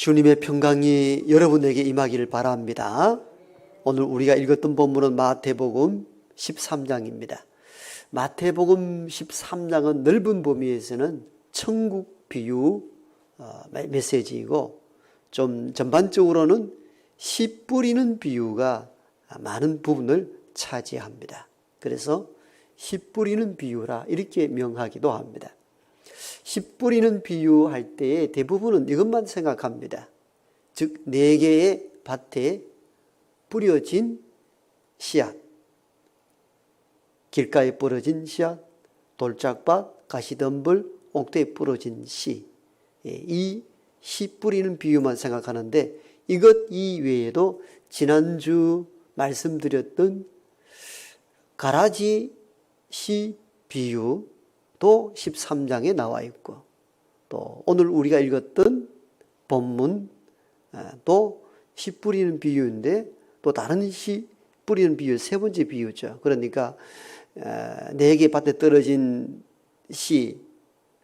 주님의 평강이 여러분에게 임하기를 바랍니다. 오늘 우리가 읽었던 본문은 마태복음 13장입니다. 마태복음 13장은 넓은 범위에서는 천국 비유 메시지이고, 좀 전반적으로는 씨 뿌리는 비유가 많은 부분을 차지합니다. 그래서 씨 뿌리는 비유라 이렇게 명하기도 합니다. 씨 뿌리는 비유할 때에 대부분은 이것만 생각합니다. 즉 4개의 밭에 뿌려진 씨앗, 길가에 뿌려진 씨앗, 돌짝밭, 가시덤불, 옥토에 뿌려진 씨, 이 씨 뿌리는 비유만 생각하는데, 이것 이외에도 지난주 말씀드렸던 가라지 씨 비유도 13장에 나와 있고, 또 오늘 우리가 읽었던 본문도 씨 뿌리는 비유인데, 또 다른 씨 뿌리는 비유, 세 번째 비유죠. 그러니까 4개 밭에 떨어진 씨,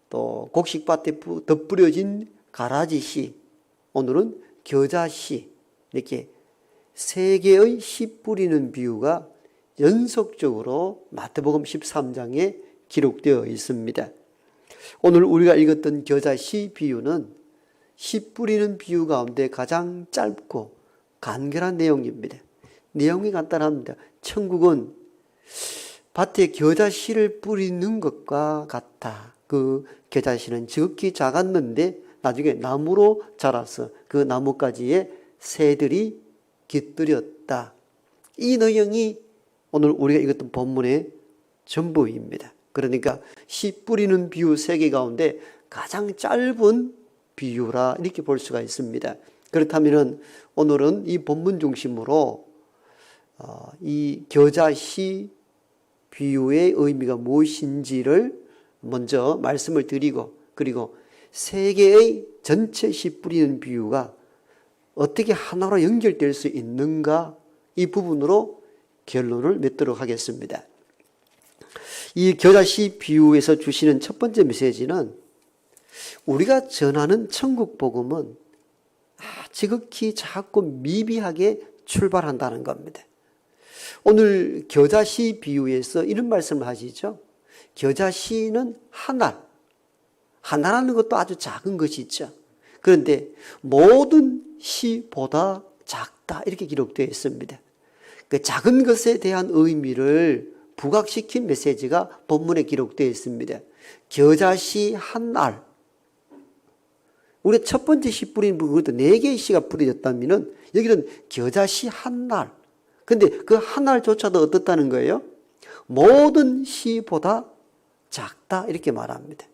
또 곡식밭에 덧뿌려진 가라지 씨, 오늘은 겨자 씨, 이렇게 3개의 씨 뿌리는 비유가 연속적으로 마태복음 13장에 기록되어 있습니다. 오늘 우리가 읽었던 겨자 씨 비유는 씨 뿌리는 비유 가운데 가장 짧고 간결한 내용입니다. 내용이 간단합니다. 천국은 밭에 겨자 씨를 뿌리는 것과 같아. 그 겨자 씨는 지극히 작았는데 나중에 나무로 자라서 그 나무가지에 새들이 깃들였다. 이 내용이 오늘 우리가 읽었던 본문의 전부입니다. 그러니까 씨 뿌리는 비유 3개 가운데 가장 짧은 비유라 이렇게 볼 수가 있습니다. 그렇다면 오늘은 이 본문 중심으로 이 겨자 씨 비유의 의미가 무엇인지를 먼저 말씀을 드리고, 그리고 3개의 전체 씨 뿌리는 비유가 어떻게 하나로 연결될 수 있는가, 이 부분으로 결론을 맺도록 하겠습니다. 이 겨자 씨 비유에서 주시는 첫 번째 메시지는 우리가 전하는 천국 복음은 지극히 작고 미비하게 출발한다는 겁니다. 오늘 겨자 씨 비유에서 이런 말씀을 하시죠. 겨자 씨는 하나라는 것도 아주 작은 것이죠. 그런데 모든 씨보다 작다 이렇게 기록되어 있습니다. 그 작은 것에 대한 의미를 부각시킨 메시지가 본문에 기록되어 있습니다. 겨자 씨 한 알. 우리 첫 번째 씨 뿌린 부분도 4개의 씨가 뿌려졌다면 여기는 겨자 씨 한 알. 근데 그 한 알조차도 어떻다는 거예요? 모든 씨보다 작다 이렇게 말합니다.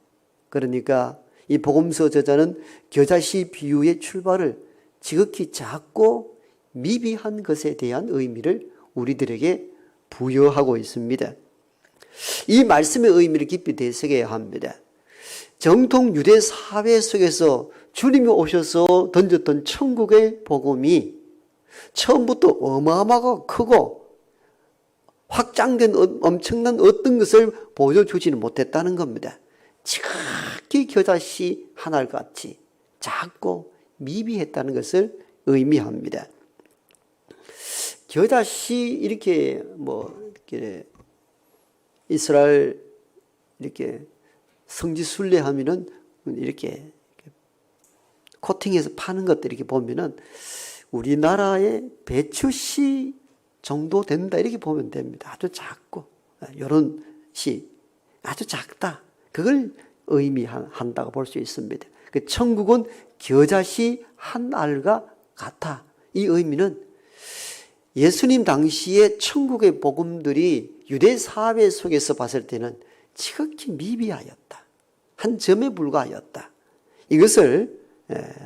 그러니까 이 복음서 저자는 겨자 씨 비유의 출발을 지극히 작고 미비한 것에 대한 의미를 우리들에게 부여하고 있습니다. 이 말씀의 의미를 깊이 되새겨야 합니다. 정통 유대 사회 속에서 주님이 오셔서 던졌던 천국의 복음이 처음부터 어마어마하고 크고 확장된 엄청난 어떤 것을 보여주지는 못했다는 겁니다. 지극히 겨자 씨 한 알같이 작고 미비했다는 것을 의미합니다. 겨자 씨 이렇게 이스라엘 이렇게 성지순례 하면은 이렇게 코팅해서 파는 것들 이렇게 보면은 우리나라의 배추 씨 정도 된다 이렇게 보면 됩니다. 아주 작고 이런 씨 아주 작다. 그걸 의미한다고 볼 수 있습니다. 그 천국은 겨자 씨 한 알과 같아. 이 의미는 예수님 당시의 천국의 복음들이 유대 사회 속에서 봤을 때는 지극히 미비하였다. 한 점에 불과하였다. 이것을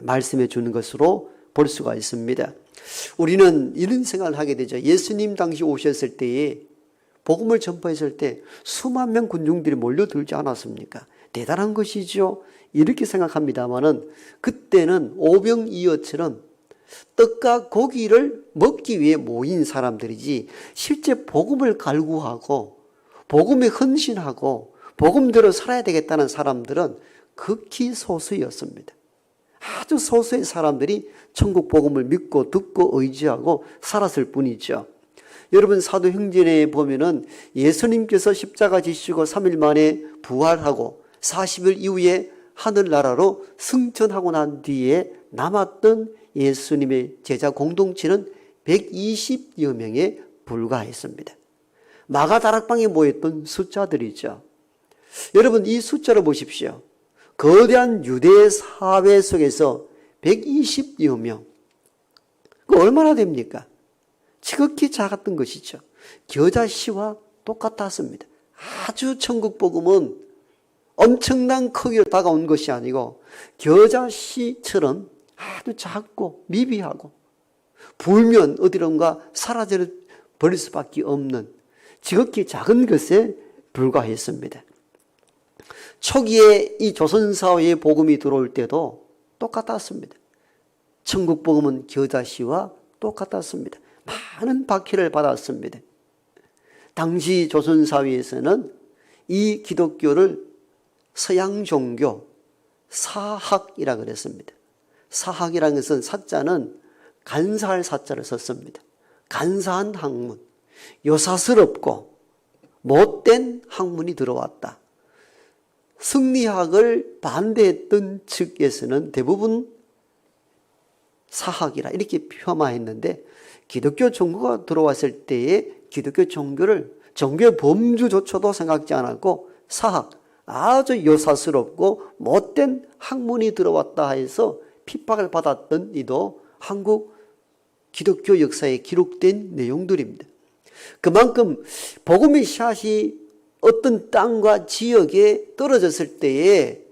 말씀해 주는 것으로 볼 수가 있습니다. 우리는 이런 생각을 하게 되죠. 예수님 당시 오셨을 때에 복음을 전파했을 때 수만 명 군중들이 몰려들지 않았습니까? 대단한 것이죠. 이렇게 생각합니다마는 그때는 오병이어처럼 떡과 고기를 먹기 위해 모인 사람들이지 실제 복음을 갈구하고 복음에 헌신하고 복음대로 살아야 되겠다는 사람들은 극히 소수였습니다. 아주 소수의 사람들이 천국 복음을 믿고 듣고 의지하고 살았을 뿐이죠. 여러분 사도행전에 보면은 예수님께서 십자가 지시고 3일 만에 부활하고 40일 이후에 하늘나라로 승천하고 난 뒤에 남았던 예수님의 제자 공동체는 120여 명에 불과했습니다. 마가다락방에 모였던 숫자들이죠. 여러분 이 숫자를 보십시오. 거대한 유대 사회 속에서 120여 명. 그 얼마나 됩니까? 지극히 작았던 것이죠. 겨자씨와 똑같았습니다. 아주 천국 복음은 엄청난 크기로 다가온 것이 아니고 겨자씨처럼 아주 작고 미비하고 불면 어디론가 사라져 버릴 수밖에 없는 지극히 작은 것에 불과했습니다. 초기에 이 조선사회의 복음이 들어올 때도 똑같았습니다. 천국 복음은 겨자씨와 똑같았습니다. 많은 박해를 받았습니다. 당시 조선사회에서는 이 기독교를 서양 종교 사학이라 그랬습니다. 사학이라는 것은 사자는 간사할 사자를 썼습니다. 간사한 학문, 요사스럽고 못된 학문이 들어왔다. 승리학을 반대했던 측에서는 대부분 사학이라 이렇게 폄하했는데 기독교 종교가 들어왔을 때에 기독교 종교를 종교의 범주조차도 생각지 않았고 사학, 아주 요사스럽고 못된 학문이 들어왔다 해서 핍박을 받았던 이도 한국 기독교 역사에 기록된 내용들입니다. 그만큼 복음의 씨앗이 어떤 땅과 지역에 떨어졌을 때에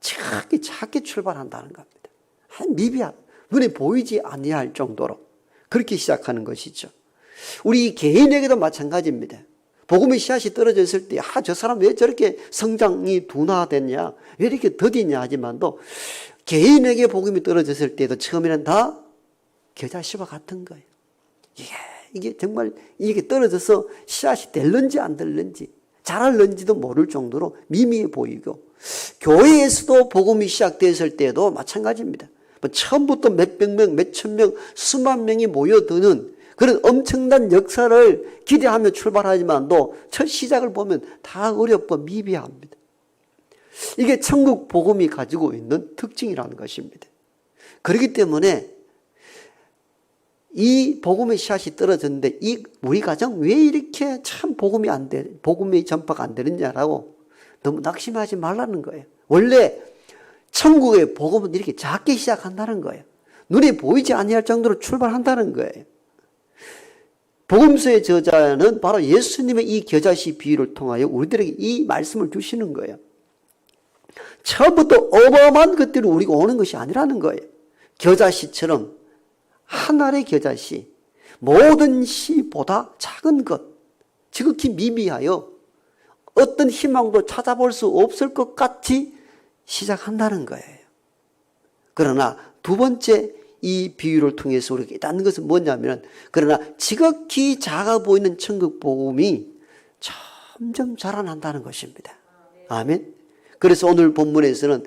작게 출발한다는 겁니다. 한 미비한, 눈에 보이지 아니할 정도로 그렇게 시작하는 것이죠. 우리 개인에게도 마찬가지입니다. 복음의 씨앗이 떨어졌을 때, 저 사람 왜 저렇게 성장이 둔화됐냐, 왜 이렇게 더디냐 하지만도 개인에게 복음이 떨어졌을 때도 처음에는 다 겨자씨와 같은 거예요. 이게 정말 이게 떨어져서 씨앗이 될는지 안 될는지 자랄는지도 모를 정도로 미미해 보이고 교회에서도 복음이 시작됐을 때도 마찬가지입니다. 처음부터 몇백 명, 몇천 명, 수만 명이 모여드는 그런 엄청난 역사를 기대하며 출발하지만도 첫 시작을 보면 다 어렵고 미비합니다. 이게 천국 복음이 가지고 있는 특징이라는 것입니다. 그렇기 때문에 이 복음의 씨앗이 떨어졌는데 이 우리 가정 왜 이렇게 참 복음의 전파가 안 되느냐라고 너무 낙심하지 말라는 거예요. 원래 천국의 복음은 이렇게 작게 시작한다는 거예요. 눈에 보이지 아니할 정도로 출발한다는 거예요. 복음서의 저자는 바로 예수님의 이 겨자씨 비유를 통하여 우리들에게 이 말씀을 주시는 거예요. 처음부터 어마어마한 것들이 우리가 오는 것이 아니라는 거예요. 겨자씨처럼 한 알의 겨자씨, 모든 씨보다 작은 것, 지극히 미미하여 어떤 희망도 찾아볼 수 없을 것 같이 시작한다는 거예요. 그러나 두 번째 이 비유를 통해서 우리가 깨닫는 것은 뭐냐면, 그러나 지극히 작아 보이는 천국 복음이 점점 자라난다는 것입니다. 아멘. 그래서 오늘 본문에서는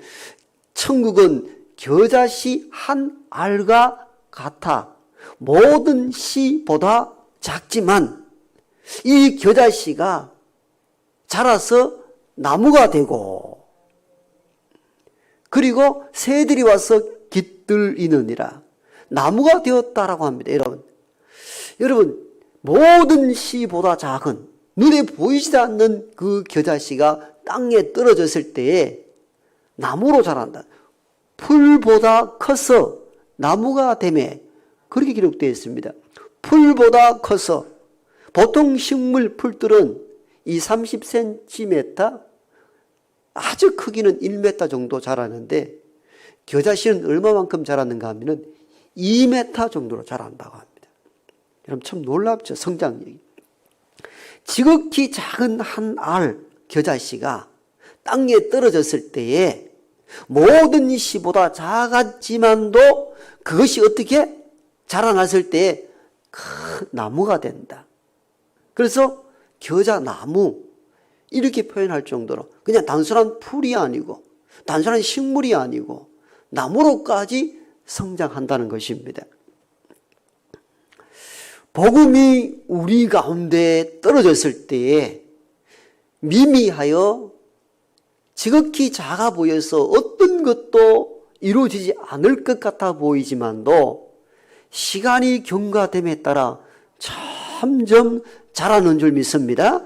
천국은 겨자씨 한 알과 같아 모든 씨보다 작지만 이 겨자씨가 자라서 나무가 되고 그리고 새들이 와서 깃들이느니라. 나무가 되었다라고 합니다. 여러분 모든 씨보다 작은 눈에 보이지 않는 그 겨자씨가 땅에 떨어졌을 때에 나무로 자란다. 풀보다 커서 나무가 되매, 그렇게 기록되어 있습니다. 풀보다 커서 보통 식물 풀들은 30cm, 아주 크기는 1m 정도 자라는데 겨자씨는 얼마만큼 자랐는가 하면 2m 정도로 자란다고 합니다. 여러분 참 놀랍죠, 성장력이. 지극히 작은 한 알 겨자씨가 땅에 떨어졌을 때에 모든 씨보다 작았지만도 그것이 어떻게 자라났을 때에 큰 나무가 된다. 그래서 겨자나무 이렇게 표현할 정도로 그냥 단순한 풀이 아니고 단순한 식물이 아니고 나무로까지 성장한다는 것입니다. 복음이 우리 가운데 떨어졌을 때에 미미하여 지극히 작아 보여서 어떤 것도 이루어지지 않을 것 같아 보이지만도 시간이 경과됨에 따라 점점 자라는 줄 믿습니다.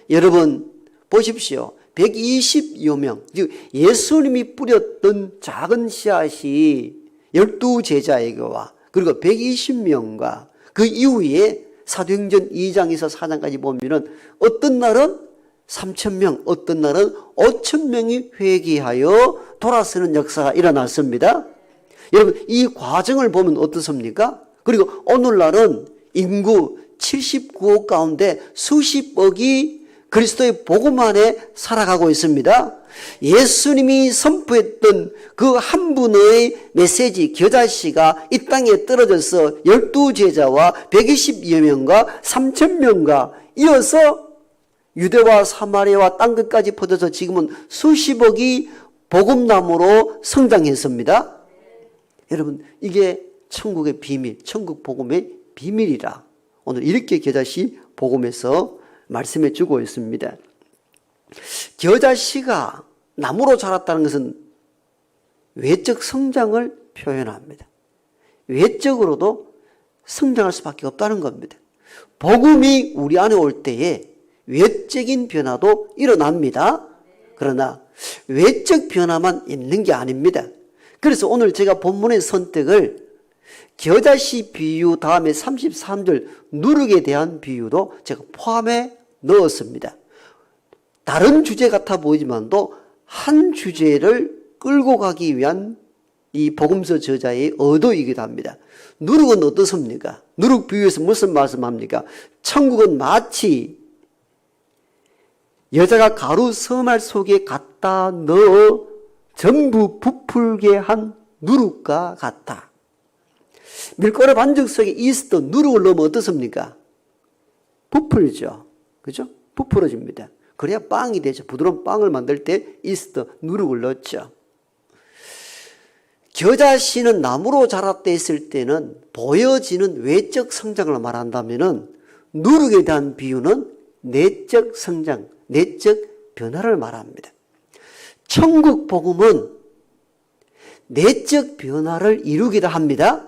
여러분 보십시오. 120여 명, 즉 예수님이 뿌렸던 작은 씨앗이 12제자에게와 그리고 120명과 그 이후에 사도행전 2장에서 4장까지 보면은 어떤 날은 3,000명, 어떤 날은 5,000명이 회개하여 돌아서는 역사가 일어났습니다. 여러분 이 과정을 보면 어떻습니까? 그리고 오늘날은 인구 79억 가운데 수십억이 그리스도의 복음 안에 살아가고 있습니다. 예수님이 선포했던 그 한 분의 메시지 겨자씨가 이 땅에 떨어져서 12제자와 120여 명과 3,000명과 이어서 유대와 사마리아와 땅끝까지 퍼져서 지금은 수십억이 복음나무로 성장했습니다. 여러분 이게 천국의 비밀, 천국 복음의 비밀이라 오늘 이렇게 겨자씨 복음에서 말씀해 주고 있습니다. 겨자씨가 나무로 자랐다는 것은 외적 성장을 표현합니다. 외적으로도 성장할 수밖에 없다는 겁니다. 복음이 우리 안에 올 때에 외적인 변화도 일어납니다. 그러나 외적 변화만 있는 게 아닙니다. 그래서 오늘 제가 본문의 선택을 겨자씨 비유 다음에 33절 누룩에 대한 비유도 제가 포함해 넣었습니다. 다른 주제 같아 보이지만도 한 주제를 끌고 가기 위한 이 복음서 저자의 의도이기도 합니다. 누룩은 어떻습니까? 누룩 비유에서 무슨 말씀합니까? 천국은 마치 여자가 가루 서말 속에 갖다 넣어 전부 부풀게 한 누룩과 같다. 밀가루 반죽 속에 이스트 누룩을 넣으면 어떻습니까? 부풀죠. 그죠? 부풀어집니다. 그래야 빵이 되죠. 부드러운 빵을 만들 때 이스트 누룩을 넣죠. 겨자씨는 나무로 자랐다 했을 때는 보여지는 외적 성장을 말한다면은 누룩에 대한 비유는 내적 성장, 내적 변화를 말합니다. 천국 복음은 내적 변화를 이루기도 합니다.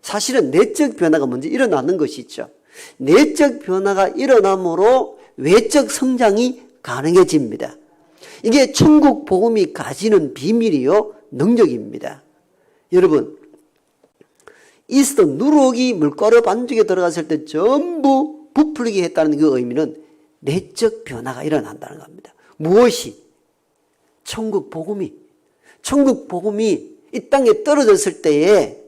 사실은 내적 변화가 먼저 일어나는 것이죠. 내적 변화가 일어남으로 외적 성장이 가능해집니다. 이게 천국 복음이 가지는 비밀이요 능력입니다. 여러분 이스트 누룩이 밀가루 반죽에 들어갔을 때 전부 부풀게 했다는 그 의미는 내적 변화가 일어난다는 겁니다. 무엇이? 천국 복음이 이 땅에 떨어졌을 때에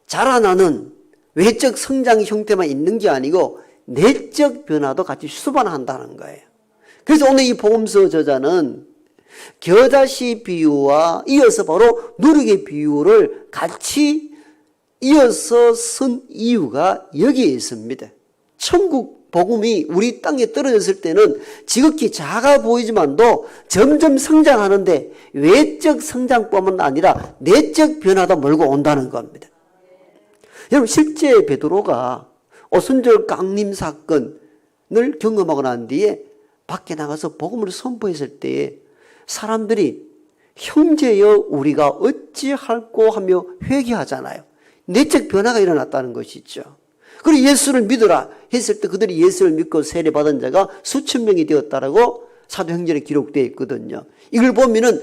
자라나는 외적 성장의 형태만 있는 게 아니고 내적 변화도 같이 수반한다는 거예요. 그래서 오늘 이 복음서 저자는 겨자씨 비유와 이어서 바로 누룩의 비유를 같이 이어서 쓴 이유가 여기에 있습니다. 천국 복음이 우리 땅에 떨어졌을 때는 지극히 작아 보이지만도 점점 성장하는데 외적 성장뿐만 아니라 내적 변화도 몰고 온다는 겁니다. 여러분 실제 베드로가 오순절 강림 사건을 경험하고 난 뒤에 밖에 나가서 복음을 선포했을 때에 사람들이 형제여 우리가 어찌할꼬 하며 회개하잖아요. 내적 변화가 일어났다는 것이죠. 그리고 예수를 믿으라 했을 때 그들이 예수를 믿고 세례받은 자가 수천 명이 되었다라고 사도행전에 기록되어 있거든요. 이걸 보면은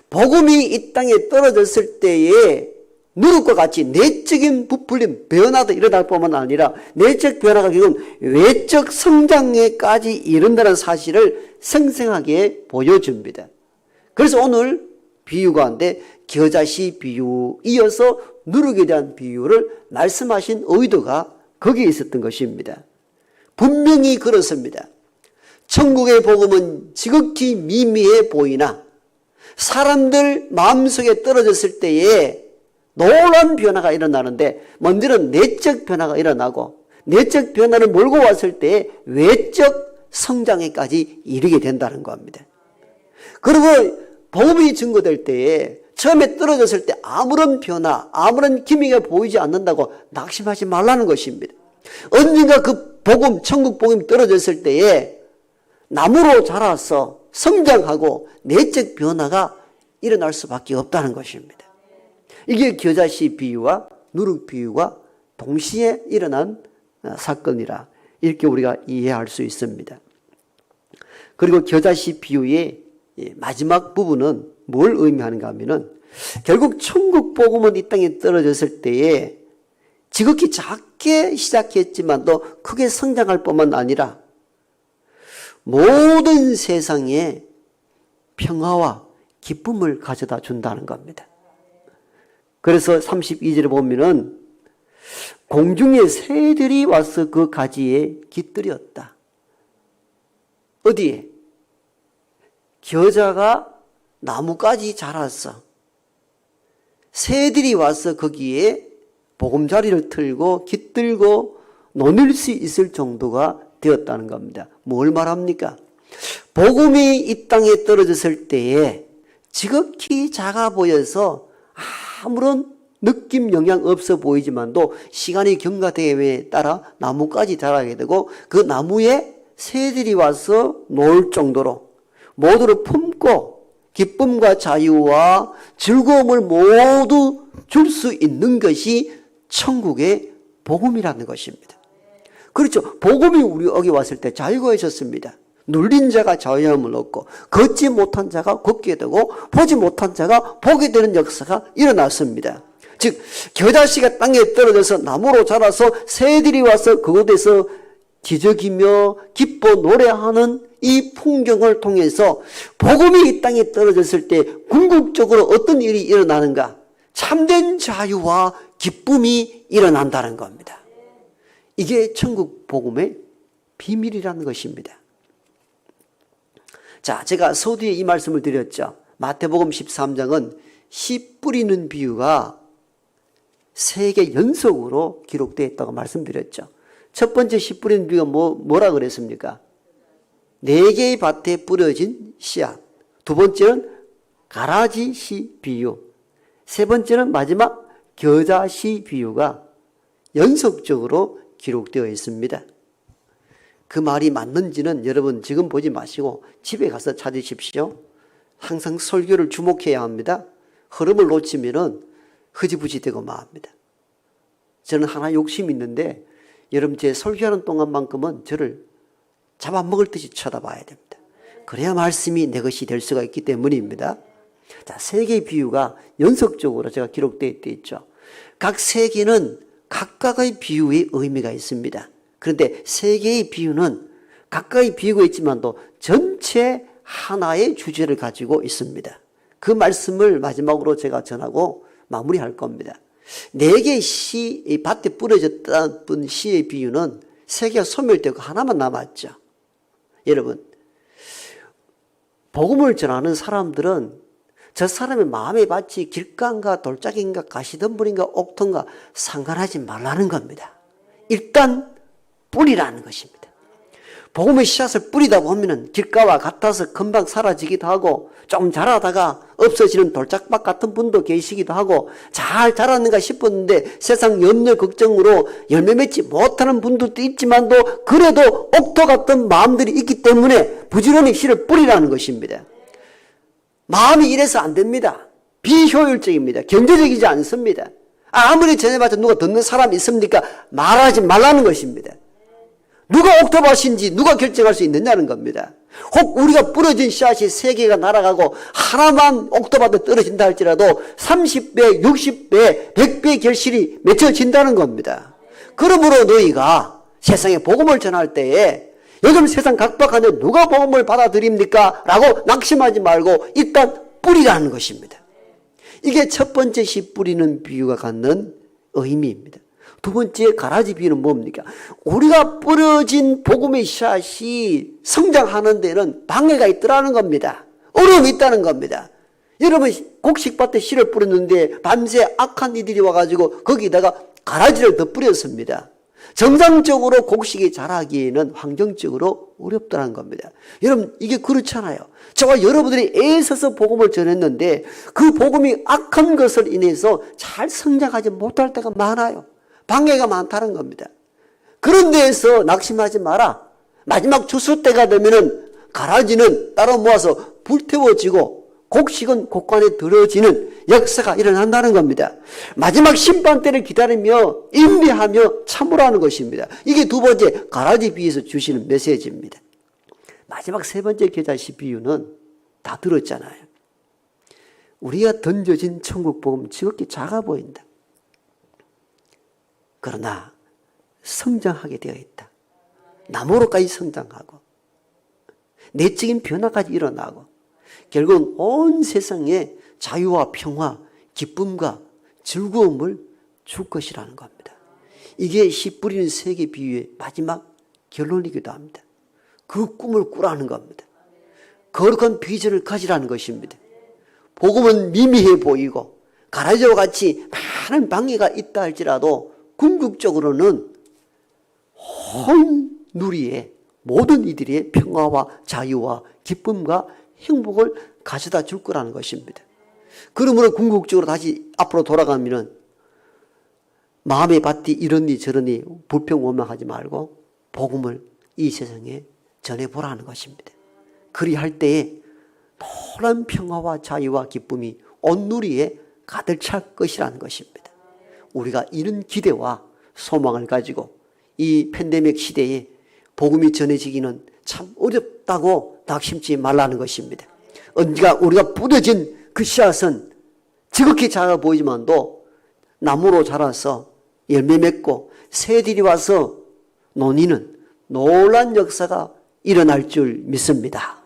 복음이 이 땅에 떨어졌을 때에 누룩과 같이 내적인 부풀림, 변화도 일어날 뿐만 아니라 내적 변화가 결국은 외적 성장에까지 이른다는 사실을 생생하게 보여줍니다. 그래서 오늘 비유 가운데 겨자씨 비유 이어서 누룩에 대한 비유를 말씀하신 의도가 거기에 있었던 것입니다. 분명히 그렇습니다. 천국의 복음은 지극히 미미해 보이나 사람들 마음속에 떨어졌을 때에 놀라운 변화가 일어나는데 먼저는 내적 변화가 일어나고 내적 변화를 몰고 왔을 때 외적 성장에까지 이르게 된다는 겁니다. 그리고 복음이 증거될 때에 처음에 떨어졌을 때 아무런 변화, 아무런 기미가 보이지 않는다고 낙심하지 말라는 것입니다. 언젠가 그 복음, 천국 복음이 떨어졌을 때에 나무로 자라서 성장하고 내적 변화가 일어날 수밖에 없다는 것입니다. 이게 겨자씨 비유와 누룩 비유가 동시에 일어난 사건이라 이렇게 우리가 이해할 수 있습니다. 그리고 겨자씨 비유의 마지막 부분은 뭘 의미하는가 하면은 결국 천국 복음은 이 땅에 떨어졌을 때에 지극히 작게 시작했지만 또 크게 성장할 뿐만 아니라 모든 세상에 평화와 기쁨을 가져다 준다는 겁니다. 그래서 32절에 보면은 공중의 새들이 와서 그 가지에 깃들였다. 어디에? 겨자가 나무까지 자랐어. 새들이 와서 거기에 보금자리를 틀고 깃들고 노닐 수 있을 정도가 되었다는 겁니다. 뭘 말합니까? 복음이 이 땅에 떨어졌을 때에 지극히 작아 보여서 아무런 느낌 영향 없어 보이지만도 시간이 경과됨에 따라 나무까지 자라게 되고 그 나무에 새들이 와서 놀 정도로 모두를 품고 기쁨과 자유와 즐거움을 모두 줄 수 있는 것이 천국의 복음이라는 것입니다. 그렇죠. 복음이 우리에게 왔을 때 자유가 있었습니다. 눌린 자가 자유함을 얻고 걷지 못한 자가 걷게 되고 보지 못한 자가 보게 되는 역사가 일어났습니다. 즉 겨자씨가 땅에 떨어져서 나무로 자라서 새들이 와서 그곳에서 기저귀며 기뻐 노래하는 이 풍경을 통해서 복음이 이 땅에 떨어졌을 때 궁극적으로 어떤 일이 일어나는가? 참된 자유와 기쁨이 일어난다는 겁니다. 이게 천국 복음의 비밀이라는 것입니다. 자, 제가 서두에 이 말씀을 드렸죠. 마태복음 13장은 씨 뿌리는 비유가 3개 연속으로 기록되어 있다고 말씀드렸죠. 첫 번째 씨 뿌리는 비유가 뭐라 그랬습니까? 4개의 밭에 뿌려진 씨앗. 두 번째는 가라지 씨 비유. 세 번째는 마지막 겨자 씨 비유가 연속적으로 기록되어 있습니다. 그 말이 맞는지는 여러분 지금 보지 마시고 집에 가서 찾으십시오. 항상 설교를 주목해야 합니다. 흐름을 놓치면은 흐지부지 되고 마합니다. 저는 하나 욕심이 있는데 여러분 제 설교하는 동안만큼은 저를 잡아먹을 듯이 쳐다봐야 됩니다. 그래야 말씀이 내 것이 될 수가 있기 때문입니다. 자, 3개의 비유가 연속적으로 제가 기록되어 있죠. 각 3개는 각각의 비유의 의미가 있습니다. 그런데 3개의 비유는 각각의 비유가 있지만도 전체 하나의 주제를 가지고 있습니다. 그 말씀을 마지막으로 제가 전하고 마무리할 겁니다. 4개의 씨, 이 밭에 뿌려졌던 씨의 비유는 3개가 소멸되고 하나만 남았죠. 여러분, 복음을 전하는 사람들은 저 사람의 마음의 밭이 길가인가 돌짝인가 가시덤불인가 옥토인가 상관하지 말라는 겁니다. 일단 뿌리라는 것입니다. 복음의 씨앗을 뿌리다 보면은 길가와 같아서 금방 사라지기도 하고 좀 자라다가 없어지는 돌짝밭 같은 분도 계시기도 하고 잘 자랐는가 싶었는데 세상 염려 걱정으로 열매 맺지 못하는 분들도 있지만도 그래도 옥토 같은 마음들이 있기 때문에 부지런히 씨를 뿌리라는 것입니다. 마음이 이래서 안 됩니다. 비효율적입니다. 경제적이지 않습니다. 아무리 전해봤자 누가 듣는 사람이 있습니까? 말하지 말라는 것입니다. 누가 옥토밭인지 누가 결정할 수 있느냐는 겁니다. 혹 우리가 뿌려진 씨앗이 3개가 날아가고 하나만 옥토밭에 떨어진다 할지라도 30배, 60배, 100배 결실이 맺혀진다는 겁니다. 그러므로 너희가 세상에 복음을 전할 때에 요즘 세상 각박한데 누가 복음을 받아들입니까? 라고 낙심하지 말고 일단 뿌리라는 것입니다. 이게 첫 번째 씨 뿌리는 비유가 갖는 의미입니다. 두 번째 가라지 비유는 뭡니까? 우리가 뿌려진 복음의 씨앗이 성장하는 데는 방해가 있더라는 겁니다. 어려움이 있다는 겁니다. 여러분 곡식밭에 씨를 뿌렸는데 밤새 악한 이들이 와가지고 거기다가 가라지를 더 뿌렸습니다. 정상적으로 곡식이 자라기에는 환경적으로 어렵다는 겁니다. 여러분, 이게 그렇잖아요. 저와 여러분들이 애써서 복음을 전했는데 그 복음이 악한 것을 인해서 잘 성장하지 못할 때가 많아요. 방해가 많다는 겁니다. 그런 데에서 낙심하지 마라. 마지막 추수 때가 되면은 가라지는 따로 모아서 불태워지고 곡식은 곡간에 들어지는 역사가 일어난다는 겁니다. 마지막 심판 때를 기다리며 인내하며 참으라는 것입니다. 이게 두 번째 가라지 비유에서 주시는 메시지입니다. 마지막 세 번째 겨자씨 비유는 다 들었잖아요. 우리가 던져진 천국 복음 지극히 작아 보인다. 그러나 성장하게 되어 있다. 나무로까지 성장하고 내적인 변화까지 일어나고 결국은 온 세상에 자유와 평화, 기쁨과 즐거움을 줄 것이라는 겁니다. 이게 씨 뿌리는 세계 비유의 마지막 결론이기도 합니다. 그 꿈을 꾸라는 겁니다. 거룩한 비전을 가지라는 것입니다. 복음은 미미해 보이고 가라지와 같이 많은 방해가 있다 할지라도 궁극적으로는 온 누리에 모든 이들의 평화와 자유와 기쁨과 행복을 가져다 줄 거라는 것입니다. 그러므로 궁극적으로 다시 앞으로 돌아가면은 마음의 밭이 이러니 저러니 불평원망하지 말고 복음을 이 세상에 전해보라는 것입니다. 그리할 때에 놀라운 평화와 자유와 기쁨이 온 누리에 가득 찰 것이라는 것입니다. 우리가 이런 기대와 소망을 가지고 이 팬데믹 시대에 복음이 전해지기는 참 어렵다고 낙심치 말라는 것입니다. 언제가 우리가 뿌려진 그 씨앗은 지극히 작아 보이지만도 나무로 자라서 열매 맺고 새들이 와서 논이는 놀란 역사가 일어날 줄 믿습니다.